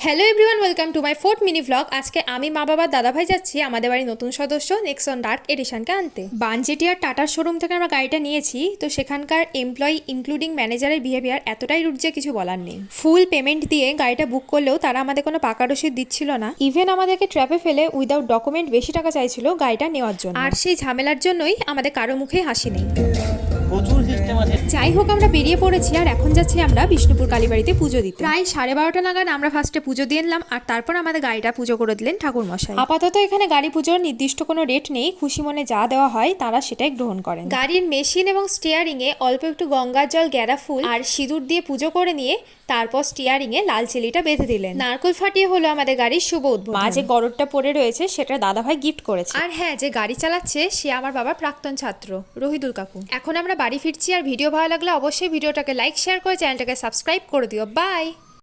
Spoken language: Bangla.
Hello everyone, welcome to my fourth mini vlog. আজকে আমি, মা, বাবা, দাদা ভাই যাচ্ছি আমাদের বাড়ির নতুন সদস্য নেক্সন ডার্ক এডিশনকে আনতে। বানজেটি আর টাটার শোরুম থেকে আমরা গাড়িটা নিয়েছি। তো সেখানকার এমপ্লয়ি ইনক্লুডিং ম্যানেজারের বিহেভিয়ার এতটাই রুড যে কিছু বলার নেই। ফুল পেমেন্ট দিয়ে গাড়িটা বুক করলেও তারা আমাদের কোনো পাকা রসিদ দিচ্ছিল না। ইভেন আমাদেরকে ট্র্যাপে ফেলে উইদাউট ডকুমেন্ট বেশি টাকা চাইছিল গাড়িটা নেওয়ার জন্য। আর সেই ঝামেলার জন্যই আমাদের কারো মুখেই হাসি নেই। যাই হোক, আমরা বেরিয়ে পড়েছি আর এখন যাচ্ছি আমরা বিষ্ণুপুর কালীবাড়িতে পুজো দিতে। প্রায় 12:30 নাগাদ আমরা ফার্স্টে পুজো দিয়ে নিলাম আর তারপর আমাদের গাড়িটা পুজো করে দিলেন ঠাকুর মশাই। আপাতত এখানে গাড়ি পুজোর নির্দিষ্ট কোনো রেট নেই, খুশি মনে যা দেওয়া হয় তারা সেটাই গ্রহণ করেন। গাড়ির মেশিন এবং স্টিয়ারিং এ অল্প একটু গঙ্গার জল, গ্যাড়া ফুল আর সিঁদুর দিয়ে পুজো করে নিয়ে তারপর স্টিয়ারিং এ লাল চিলিটা বেঁধে দিলেন। নারকোল ফাটিয়ে হলো আমাদের গাড়ির শুভ উদ্বোধন। মা যে গড়টা পড়ে রয়েছে সেটা দাদা ভাই গিফট করেছে। আর হ্যাঁ, যে গাড়ি চালাচ্ছে সে আমার বাবার প্রাক্তন ছাত্র রহিদুল কাকু। এখন আমরা বাড়ি ফিরছি আর ভিডিও ভালো লাগলে অবশ্যই ভিডিওটাকে লাইক শেয়ার করে চ্যানেলটাকে সাবস্ক্রাইব করে দিও। বাই।